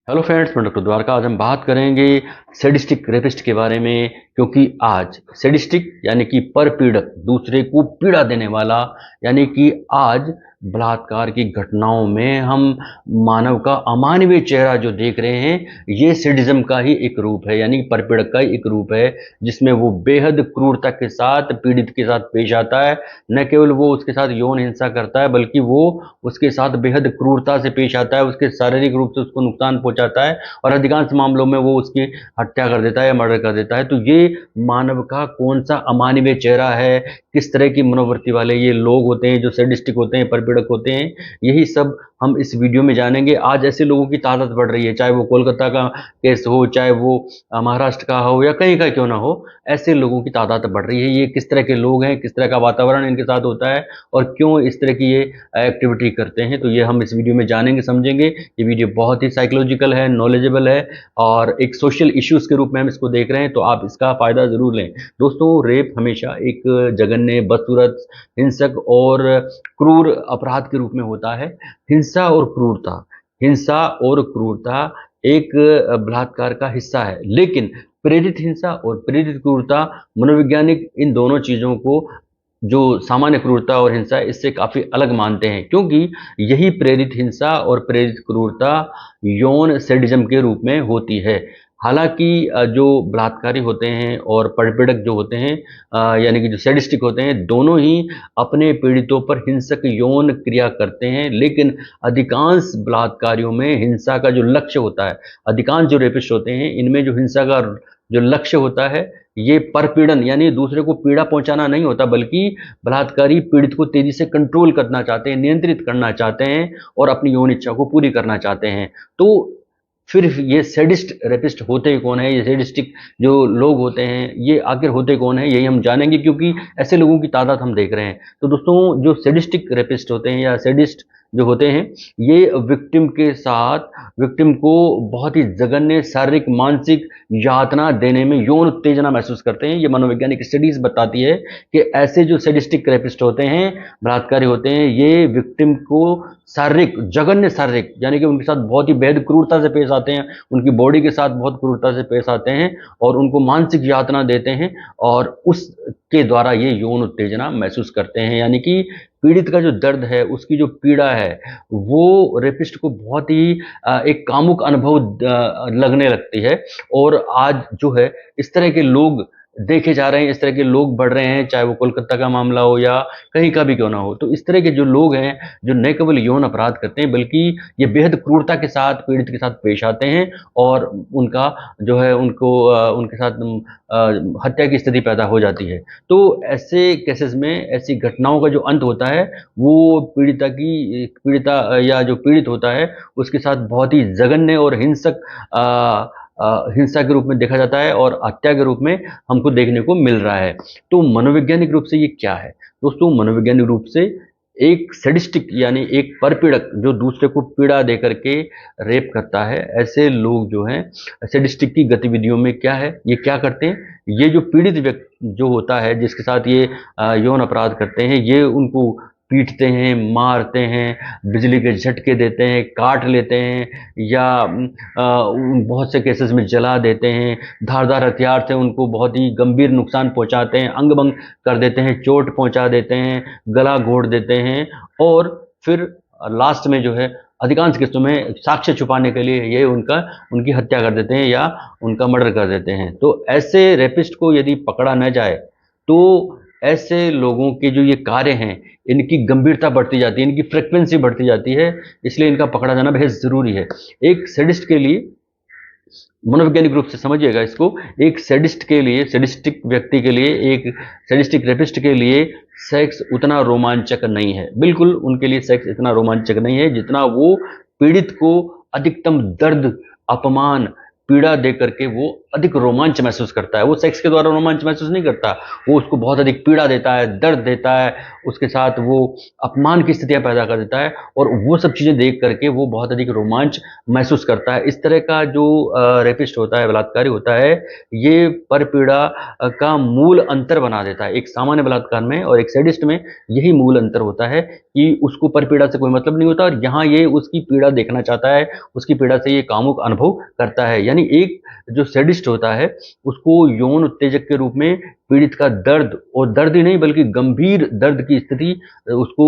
Hello friends, मैं doctor Dwarka. आज हम बात करेंगे सैडिस्टिक रेपिस्ट के बारे में, क्योंकि आज सैडिस्टिक यानी कि परपीड़क, दूसरे को पीड़ा देने वाला, यानी कि आज बलात्कार की घटनाओं में हम मानव का अमानवीय चेहरा जो देख रहे हैं, ये सैडिज्म का ही एक रूप है, यानी परपीड़क का ही एक रूप है, जिसमें वो बेहद क्रूरता के साथ पीड़ित के साथ पेश आता है। न केवल वो उसके साथ यौन हिंसा करता है, बल्कि वो उसके साथ बेहद क्रूरता से पेश आता है, उसके शारीरिक रूप से उसको नुकसान पहुंचाता है और अधिकांश मामलों में वो उसकी हत्या कर देता है या मर्डर कर देता है। तो ये मानव का कौन सा अमानवीय चेहरा है, किस तरह की मनोवृत्ति वाले ये लोग होते हैं जो सैडिस्टिक होते हैं, परपीड़क होते हैं, यही सब हम इस वीडियो में जानेंगे। आज ऐसे लोगों की तादाद बढ़ रही है, चाहे वो कोलकाता का केस हो, चाहे वो महाराष्ट्र का हो या कहीं का क्यों ना हो, ऐसे लोगों की तादाद बढ़ रही है। ये किस तरह के लोग हैं, किस तरह का वातावरण इनके साथ होता है और क्यों इस तरह की ये एक्टिविटी करते हैं, तो ये हम इस वीडियो में जानेंगे, समझेंगे। ये वीडियो बहुत ही साइकोलॉजिकल है, नॉलेजेबल है और एक सोशल इश्यूज के रूप में हम इसको देख रहे हैं, तो आप इसका फायदा जरूर लें। दोस्तों, रेप हमेशा एक जघन्य, बदसूरत, हिंसक और क्रूर अपराध के रूप में होता है। हिंसा और क्रूरता एक बलात्कार का हिस्सा है, लेकिन प्रेरित हिंसा और प्रेरित क्रूरता, मनोवैज्ञानिक इन दोनों चीजों को, जो सामान्य क्रूरता और हिंसा है, इससे काफी अलग मानते हैं, क्योंकि यही प्रेरित हिंसा और प्रेरित क्रूरता यौन सैडिज्म के रूप में होती है। हालांकि जो बलात्कारी होते हैं और परपीड़क जो होते हैं, यानी कि जो सैडिस्टिक होते हैं, दोनों ही अपने पीड़ितों पर हिंसक यौन क्रिया करते हैं, लेकिन अधिकांश बलात्कारियों में हिंसा का जो लक्ष्य होता है, अधिकांश जो रेपिस्ट होते हैं, इनमें जो हिंसा का जो लक्ष्य होता है, ये परपीड़न यानी दूसरे को पीड़ा पहुंचाना नहीं होता, बल्कि बलात्कारी पीड़ित को तेजी से कंट्रोल करना चाहते हैं, नियंत्रित करना चाहते हैं और अपनी यौन इच्छा को पूरी करना चाहते हैं। तो फिर ये सैडिस्ट रेपिस्ट होते कौन है, ये सैडिस्टिक जो लोग होते हैं, ये आखिर होते कौन है, यही हम जानेंगे, क्योंकि ऐसे लोगों की तादाद हम देख रहे हैं। तो दोस्तों, जो सैडिस्टिक रेपिस्ट होते हैं या सैडिस्ट जो होते हैं, ये विक्टिम के साथ, विक्टिम को बहुत ही जघन्य शारीरिक, मानसिक यातना देने में यौन उत्तेजना महसूस करते हैं। ये मनोवैज्ञानिक स्टडीज बताती है कि ऐसे जो सैडिस्टिक रेपिस्ट होते हैं, बलात्कारी होते हैं, ये विक्टिम को शारीरिक, जघन्य शारीरिक, यानी कि उनके साथ बहुत ही बेहद क्रूरता से पेश आते हैं, उनकी बॉडी के साथ बहुत क्रूरता से पेश आते हैं और उनको मानसिक यातना देते हैं और उसके द्वारा ये यौन उत्तेजना महसूस करते हैं। यानी कि पीड़ित का जो दर्द है, उसकी जो पीड़ा है, वो रेपिस्ट को बहुत ही एक कामुक अनुभव लगने लगती है। और आज जो है, इस तरह के लोग देखे जा रहे हैं, इस तरह के लोग बढ़ रहे हैं, चाहे वो कोलकाता का मामला हो या कहीं का भी क्यों ना हो। तो इस तरह के जो लोग हैं, जो न केवल यौन अपराध करते हैं, बल्कि ये बेहद क्रूरता के साथ पीड़ित के साथ पेश आते हैं और उनका जो है, उनको उनके साथ हत्या की स्थिति पैदा हो जाती है। तो ऐसे केसेस में, ऐसी घटनाओं का जो अंत होता है, वो पीड़िता या जो पीड़ित होता है, उसके साथ बहुत ही जघन्य और हिंसक हिंसा के रूप में देखा जाता है और हत्या के रूप में हमको देखने को मिल रहा है। तो मनोवैज्ञानिक रूप से ये क्या है दोस्तों? मनोवैज्ञानिक रूप से एक सैडिस्टिक यानी एक परपीड़क जो दूसरे को पीड़ा दे करके रेप करता है, ऐसे लोग जो हैं, सैडिस्टिक की गतिविधियों में क्या है, ये क्या करते हैं, ये जो पीड़ित व्यक्ति जो होता है, जिसके साथ ये यौन अपराध करते हैं, ये उनको पीटते हैं, मारते हैं, बिजली के झटके देते हैं, काट लेते हैं या बहुत से केसेस में जला देते हैं, धारदार हथियार से उनको बहुत ही गंभीर नुकसान पहुंचाते हैं, अंग भंग कर देते हैं, चोट पहुंचा देते हैं, गला घोट देते हैं और फिर लास्ट में जो है, अधिकांश केसों में साक्ष्य छुपाने के लिए ये उनकी हत्या कर देते हैं या उनका मर्डर कर देते हैं। तो ऐसे रेपिस्ट को यदि पकड़ा न जाए, तो ऐसे लोगों के जो ये कार्य हैं, इनकी गंभीरता बढ़ती जाती है, इनकी फ्रिक्वेंसी बढ़ती जाती है, इसलिए इनका पकड़ा जाना बेहद जरूरी है। एक सैडिस्ट के लिए, मनोवैज्ञानिक रूप से समझिएगा इसको, एक सैडिस्ट के लिए, सैडिस्टिक व्यक्ति के लिए, एक सैडिस्टिक रेपिस्ट के लिए सेक्स उतना रोमांचक नहीं है। बिल्कुल उनके लिए सेक्स इतना रोमांचक नहीं है जितना वो पीड़ित को अधिकतम दर्द, अपमान, पीड़ा दे करके वो अधिक रोमांच महसूस करता है। वो सेक्स के द्वारा रोमांच महसूस नहीं करता, वो उसको बहुत अधिक पीड़ा देता है, दर्द देता है, उसके साथ वो अपमान की स्थितियां पैदा कर देता है, और वो सब चीजें देख करके वो बहुत अधिक रोमांच महसूस करता है। इस तरह का जो रेपिस्ट होता है, बलात्कारी होता है, ये परपीड़ा का मूल अंतर बना देता है। एक सामान्य बलात्कार में और एक सैडिस्ट में यही मूल अंतर होता है कि उसको परपीड़ा से कोई मतलब नहीं होता, और यहाँ ये उसकी पीड़ा देखना चाहता है, उसकी पीड़ा से ये कामुक अनुभव करता है। यानी एक जो सैडिस्ट होता है उसको यौन उत्तेजक के रूप में पीड़ित का दर्द, और दर्द ही नहीं बल्कि गंभीर दर्द की स्थिति उसको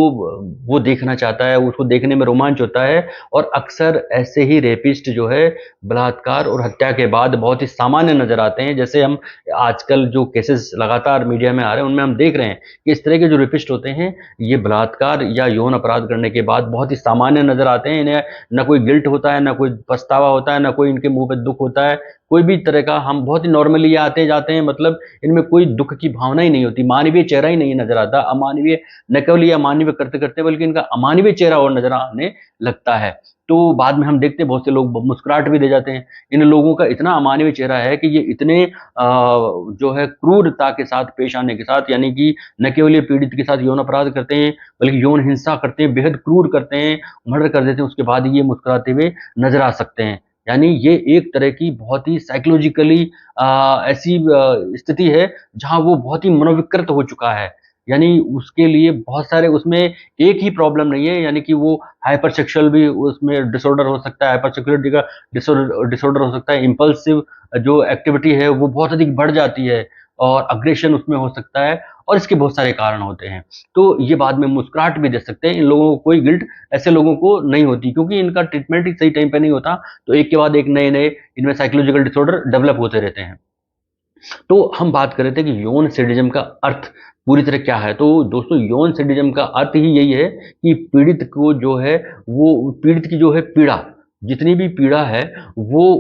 वो देखना चाहता है, उसको देखने में रोमांच होता है। और अक्सर ऐसे ही रेपिस्ट जो है बलात्कार और हत्या के बाद बहुत ही सामान्य नजर आते हैं। जैसे हम आजकल जो केसेस लगातार मीडिया में आ रहे हैं उनमें हम देख रहे हैं कि इस तरह के जो रेपिस्ट होते हैं ये बलात्कार या यौन अपराध करने के बाद बहुत ही सामान्य नजर आते हैं। इन्हें न कोई गिल्ट होता है, न कोई पछतावा होता है, न कोई इनके मुंह पे दुख होता है, कोई भी तरह का। हम बहुत ही नॉर्मली ये आते जाते हैं, मतलब इनमें कोई दुख की भावना ही नहीं होती, मानवीय चेहरा ही नहीं नजर आता। अमानवीय न केवल ये अमानवीय करते करते बल्कि इनका अमानवीय चेहरा और नजर आने लगता है। तो बाद में हम देखते हैं बहुत से लोग मुस्कुराहट भी दे जाते हैं। इन लोगों का इतना अमानवीय चेहरा है कि ये इतने जो है क्रूरता के साथ पेश आने के साथ, यानी कि न केवल ये पीड़ित के साथ यौन अपराध करते हैं बल्कि यौन हिंसा करते हैं, बेहद क्रूर करते हैं, मर्डर कर देते हैं, उसके बाद ये मुस्कुराते हुए नजर आ सकते हैं। यानी ये एक तरह की बहुत ही साइकोलॉजिकली ऐसी स्थिति है जहां वो बहुत ही मनोविकृत हो चुका है। यानी उसके लिए बहुत सारे उसमें एक ही प्रॉब्लम नहीं है, यानी कि वो हाइपर सेक्सुअल भी उसमें डिसऑर्डर हो सकता है, हाइपर सेक्सुअलिटी का डिसऑर्डर हो सकता है, इम्पल्सिव जो एक्टिविटी है वो बहुत अधिक बढ़ जाती है, और अग्रेशन उसमें हो सकता है, और इसके बहुत सारे कारण होते हैं। तो ये बाद में मुस्कुराहट भी दे सकते हैं। इन लोगों को कोई गिल्ट ऐसे लोगों को नहीं होती, क्योंकि इनका ट्रीटमेंट ही सही टाइम पे नहीं होता, तो एक के बाद एक नए नए इनमें साइकोलॉजिकल डिसऑर्डर डेवलप होते रहते हैं। तो हम बात कर रहे थे कि यौन सैडिज्म का अर्थ पूरी तरह क्या है। तो दोस्तों यौन सैडिज्म का अर्थ ही यही है कि पीड़ित को जो है, वो पीड़ित की जो है पीड़ा, जितनी भी पीड़ा है वो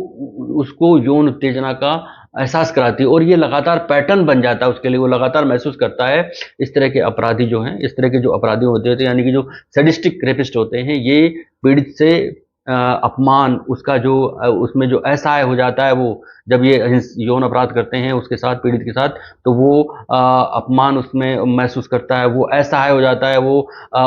उसको यौन उत्तेजना का एहसास कराती है, और ये लगातार पैटर्न बन जाता है उसके लिए, वो लगातार महसूस करता है। इस तरह के अपराधी जो हैं, इस तरह के जो अपराधी होते हैं, यानी कि जो सैडिस्टिक रेपिस्ट होते हैं, ये पीड़ित से अपमान, उसका जो उसमें जो असहाय हो जाता है, वो जब ये यौन अपराध करते हैं उसके साथ, पीड़ित के साथ, तो वो अपमान उसमें महसूस करता है, वो असहाय हो जाता है, वो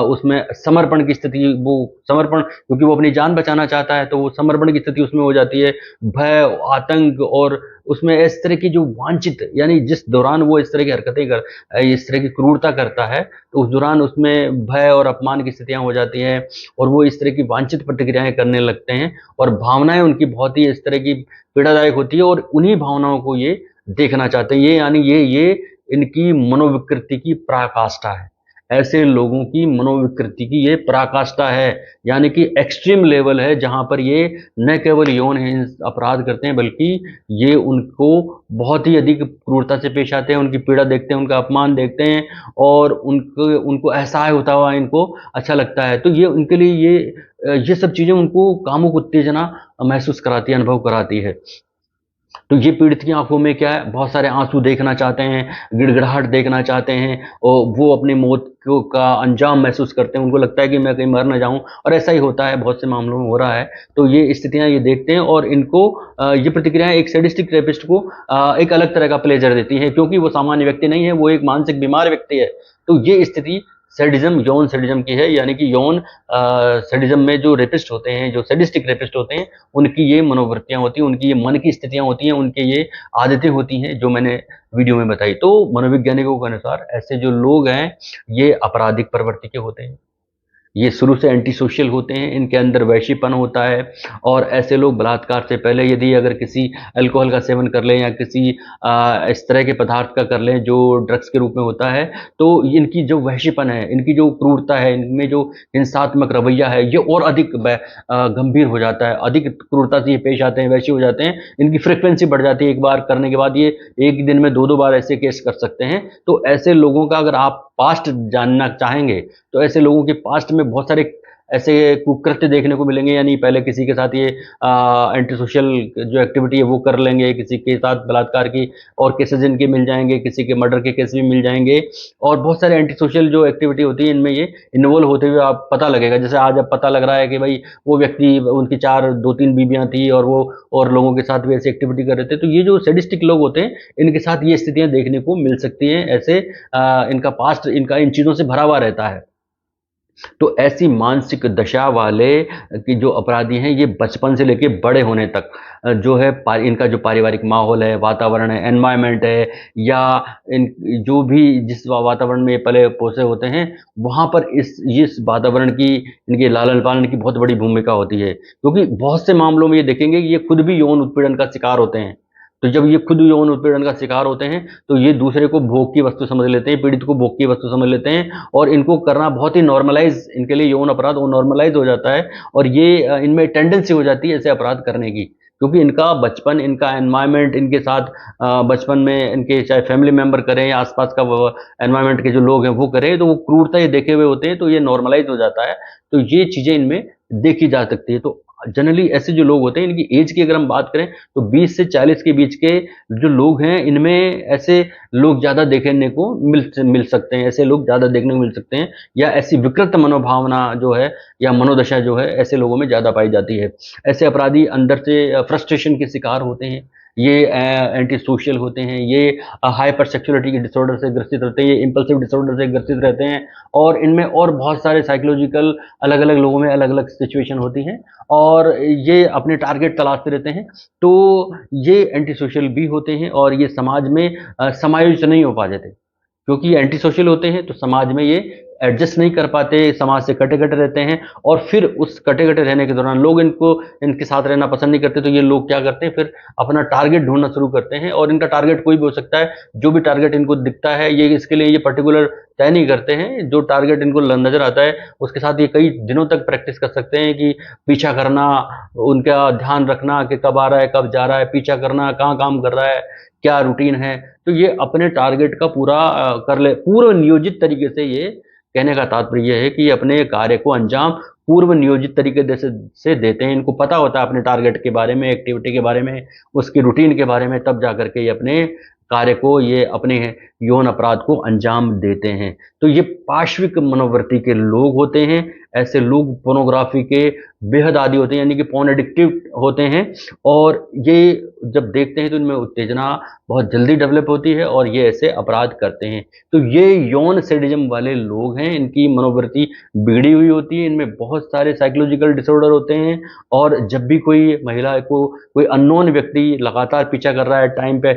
उसमें समर्पण की स्थिति, वो समर्पण, क्योंकि वो अपनी जान बचाना चाहता है तो वो समर्पण की स्थिति उसमें हो जाती है। भय, आतंक, और उसमें इस तरह की जो वांछित, यानी जिस दौरान वो इस तरह की हरकतें इस तरह की क्रूरता करता है, तो उस दौरान उसमें भय और अपमान की स्थितियां हो जाती हैं, और वो इस तरह की वांछित प्रतिक्रियाएं करने लगते हैं, और भावनाएं उनकी बहुत ही इस तरह की पीड़ादायक होती है, और उन्हीं भावनाओं को ये देखना चाहते हैं। ये यानी ये इनकी मनोविकृति की पराकाष्ठा है। ऐसे लोगों की मनोविकृति की ये पराकाष्ठा है, यानी कि एक्सट्रीम लेवल है, जहां पर ये न केवल यौन अपराध करते हैं बल्कि ये उनको बहुत ही अधिक क्रूरता से पेश आते हैं, उनकी पीड़ा देखते हैं, उनका अपमान देखते हैं, और उनको उनको असहाय होता हुआ इनको अच्छा लगता है। तो ये उनके लिए ये सब चीजें उनको कामुक उत्तेजना महसूस कराती है, अनुभव कराती है। तो ये पीड़ित की आंखों में क्या है, बहुत सारे आंसू देखना चाहते हैं, गिड़गिड़ाहट देखना चाहते हैं, और वो अपनी मौत को का अंजाम महसूस करते हैं, उनको लगता है कि मैं कहीं मर ना जाऊं, और ऐसा ही होता है, बहुत से मामलों में हो रहा है। तो ये स्थितियां ये देखते हैं, और इनको ये प्रतिक्रियाएं एक सैडिस्टिक रेपिस्ट को एक अलग तरह का प्लेजर देती हैं, क्योंकि वो सामान्य व्यक्ति नहीं है, वो एक मानसिक बीमार व्यक्ति है। तो ये स्थिति सैडिज्म, यौन सैडिज्म की है, यानी कि यौन सैडिज्म में जो रेपिस्ट होते हैं, जो सैडिस्टिक रेपिस्ट होते हैं, उनकी ये मनोवृत्तियां होती हैं, उनकी ये मन की स्थितियां होती हैं, उनके ये आदतें होती हैं, जो मैंने वीडियो में बताई। तो मनोवैज्ञानिकों के अनुसार ऐसे जो लोग हैं ये आपराधिक प्रवृत्ति के होते हैं, ये शुरू से एंटी सोशल होते हैं, इनके अंदर वैशीपन होता है, और ऐसे लोग बलात्कार से पहले यदि अगर किसी अल्कोहल का सेवन कर लें या किसी इस तरह के पदार्थ का कर लें जो ड्रग्स के रूप में होता है, तो इनकी जो वैशीपन है, इनकी जो क्रूरता है, इनमें जो हिंसात्मक रवैया है, ये और अधिक गंभीर हो जाता है, अधिक क्रूरता से ये पेश आते हैं, वैसे हो जाते हैं, इनकी फ्रिक्वेंसी बढ़ जाती है। एक बार करने के बाद ये एक दिन में 2-2 बार ऐसे केस कर सकते हैं। तो ऐसे लोगों का अगर आप पास्ट जानना चाहेंगे तो ऐसे लोगों के पास्ट में बहुत सारे ऐसे कुकृत्य देखने को मिलेंगे, यानी पहले किसी के साथ ये एंटी सोशल जो एक्टिविटी है वो कर लेंगे, किसी के साथ बलात्कार की और केसेस इनके मिल जाएंगे, किसी के मर्डर के केस भी मिल जाएंगे, और बहुत सारे एंटी सोशल जो एक्टिविटी होती है इनमें ये इन्वॉल्व होते हुए आप पता लगेगा। जैसे आज अब पता लग रहा है कि भाई वो व्यक्ति, उनकी 4 2 3 बीबियां थी और वो और लोगों के साथ भी ऐसी एक्टिविटी कर रहे थे। तो ये जो सैडिस्टिक लोग होते हैं इनके साथ ये स्थितियां देखने को मिल सकती हैं। ऐसे इनका पास्ट इनका इन चीज़ों से भरा हुआ रहता है। तो ऐसी मानसिक दशा वाले कि जो अपराधी हैं ये बचपन से लेके बड़े होने तक जो है इनका जो पारिवारिक माहौल है, वातावरण है, एनवायरनमेंट है, या इन जो भी जिस वातावरण में ये पले पोसे होते हैं वहाँ पर इस वातावरण की, इनके लालन पालन की बहुत बड़ी भूमिका होती है। क्योंकि बहुत से मामलों में ये देखेंगे कि ये खुद भी यौन उत्पीड़न का शिकार होते हैं। तो जब ये खुद यौन उत्पीड़न का शिकार होते हैं तो ये दूसरे को भोग की वस्तु समझ लेते हैं, पीड़ित को भोग की वस्तु समझ लेते हैं, और इनको करना बहुत ही नॉर्मलाइज, इनके लिए यौन अपराध वो नॉर्मलाइज हो जाता है, और ये इनमें टेंडेंसी हो जाती है ऐसे अपराध करने की। क्योंकि इनका बचपन, इनका एनवायरनमेंट इनके साथ बचपन में इनके चाहे फैमिली मेंबर करें या आसपास का एनवायरनमेंट के जो लोग हैं वो करें, तो वो क्रूरता ये देखे हुए होते हैं, तो ये नॉर्मलाइज हो जाता है। तो ये चीज़ें इनमें देखी जा सकती है। तो जनरली ऐसे जो लोग होते हैं इनकी एज की अगर हम बात करें तो 20 से 40 के बीच के जो लोग हैं इनमें ऐसे लोग ज़्यादा देखने को मिल सकते हैं, ऐसे लोग ज़्यादा देखने को मिल सकते हैं, या ऐसी विकृत मनोभावना जो है या मनोदशा जो है ऐसे लोगों में ज़्यादा पाई जाती है। ऐसे अपराधी अंदर से फ्रस्ट्रेशन के शिकार होते हैं, ये एंटी सोशल होते हैं, ये हाइपर सेक्सुअलिटी के डिसऑर्डर से ग्रसित रहते हैं, ये इम्पल्सिव डिसऑर्डर से ग्रसित रहते हैं, और इनमें और बहुत सारे साइकोलॉजिकल अलग अलग लोगों में अलग अलग सिचुएशन होती हैं, और ये अपने टारगेट तलाशते रहते हैं। तो ये एंटी सोशल भी होते हैं और ये समाज में समायोजित नहीं हो पाते थे, क्योंकि ये एंटी सोशल होते हैं तो समाज में ये एडजस्ट नहीं कर पाते, समाज से कटे-कटे रहते हैं, और फिर उस कटे-कटे रहने के दौरान लोग इनके साथ रहना पसंद नहीं करते, तो ये लोग क्या करते हैं फिर अपना टारगेट ढूँढना शुरू करते हैं, और इनका टारगेट कोई भी हो सकता है। जो भी टारगेट इनको दिखता है ये इसके लिए ये पर्टिकुलर तय नहीं करते हैं, जो टारगेट इनको नज़र आता है उसके साथ ये कई दिनों तक प्रैक्टिस कर सकते हैं कि पीछा करना, उनका ध्यान रखना कि कब आ रहा है, कब जा रहा है, पीछा करना, कहाँ काम कर रहा है, क्या रूटीन है। तो ये अपने टारगेट का पूरा पूर्व नियोजित तरीके से, ये कहने का तात्पर्य यह है कि ये अपने कार्य को अंजाम पूर्व नियोजित तरीके से देते हैं। इनको पता होता है अपने टारगेट के बारे में, एक्टिविटी के बारे में, उसकी रूटीन के बारे में, तब जाकर के ये अपने कार्य को, ये अपने यौन अपराध को अंजाम देते हैं। तो ये पार्श्विक मनोवृत्ति के लोग होते हैं। ऐसे लोग पोर्नोग्राफी के बेहद आदी होते हैं, यानी कि पोर्न एडिक्टिव होते हैं, और ये जब देखते हैं तो इनमें उत्तेजना बहुत जल्दी डेवलप होती है और ये ऐसे अपराध करते हैं। तो ये यौन सैडिज्म वाले लोग हैं, इनकी मनोवृत्ति बिगड़ी हुई होती है, इनमें बहुत सारे साइकोलॉजिकल डिसऑर्डर होते हैं, और जब भी कोई महिला को कोई अननोन व्यक्ति लगातार पीछा कर रहा है, टाइम पे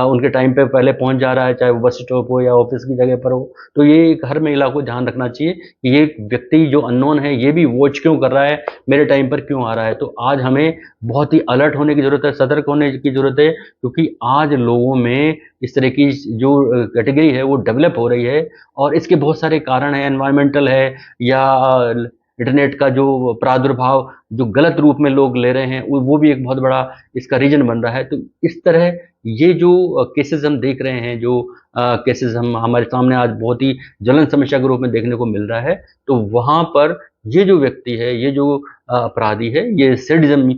उनके टाइम पे पहले पहुंच जा रहा है, चाहे वो बस स्टॉप हो या ऑफिस की जगह पर हो, तो ये हर महिला को ध्यान रखना चाहिए कि ये व्यक्ति जो अननोन है ये भी वॉच क्यों कर रहा है, मेरे टाइम पर क्यों आ रहा है। तो आज हमें बहुत ही अलर्ट होने की ज़रूरत है, सतर्क होने की ज़रूरत है, क्योंकि आज लोगों में इस तरह की जो कैटेगरी है वो डेवलप हो रही है, और इसके बहुत सारे कारण हैं, एनवायरमेंटल है, या इंटरनेट का जो प्रादुर्भाव जो गलत रूप में लोग ले रहे हैं वो भी एक बहुत बड़ा इसका रीजन बन रहा है। तो इस तरह ये जो केसेस हम देख रहे हैं, जो केसेस हम हमारे सामने आज बहुत ही ज्वलन समस्या के रूप में देखने को मिल रहा है, तो वहाँ पर ये जो व्यक्ति है, ये जो अपराधी है, ये सैडिज्म,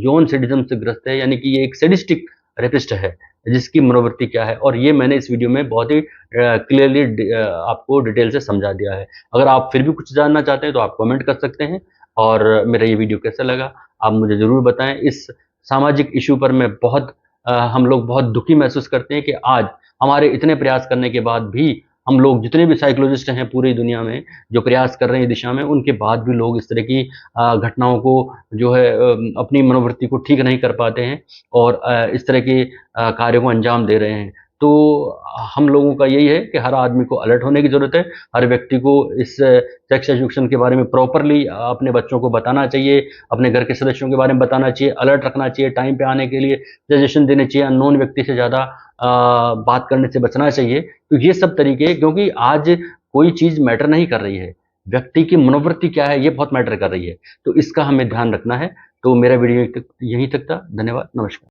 यौन सैडिज्म से ग्रस्त है, यानी कि ये एक सैडिस्टिक रेपिस्ट है, जिसकी मनोवृत्ति क्या है, और ये मैंने इस वीडियो में बहुत ही क्लियरली आपको डिटेल से समझा दिया है। अगर आप फिर भी कुछ जानना चाहते हैं तो आप कमेंट कर सकते हैं, और मेरा ये वीडियो कैसा लगा आप मुझे ज़रूर बताएं। इस सामाजिक इशू पर मैं हम लोग बहुत दुखी महसूस करते हैं कि आज हमारे इतने प्रयास करने के बाद भी, हम लोग जितने भी साइकोलॉजिस्ट हैं पूरी दुनिया में जो प्रयास कर रहे हैं दिशा में, उनके बाद भी लोग इस तरह की घटनाओं को जो है अपनी मनोवृत्ति को ठीक नहीं कर पाते हैं, और इस तरह के कार्यों को अंजाम दे रहे हैं। तो हम लोगों का यही है कि हर आदमी को अलर्ट होने की ज़रूरत है, हर व्यक्ति को इस सेक्स एजुकेशन के बारे में प्रॉपरली अपने बच्चों को बताना चाहिए, अपने घर के सदस्यों के बारे में बताना चाहिए, अलर्ट रखना चाहिए, टाइम पे आने के लिए सजेशन देने चाहिए, अननोन व्यक्ति से ज़्यादा बात करने से बचना चाहिए। तो ये सब तरीके, क्योंकि आज कोई चीज़ मैटर नहीं कर रही है, व्यक्ति की मनोवृत्ति क्या है ये बहुत मैटर कर रही है, तो इसका हमें ध्यान रखना है। तो मेरा वीडियो यहीं तक था। धन्यवाद, नमस्कार।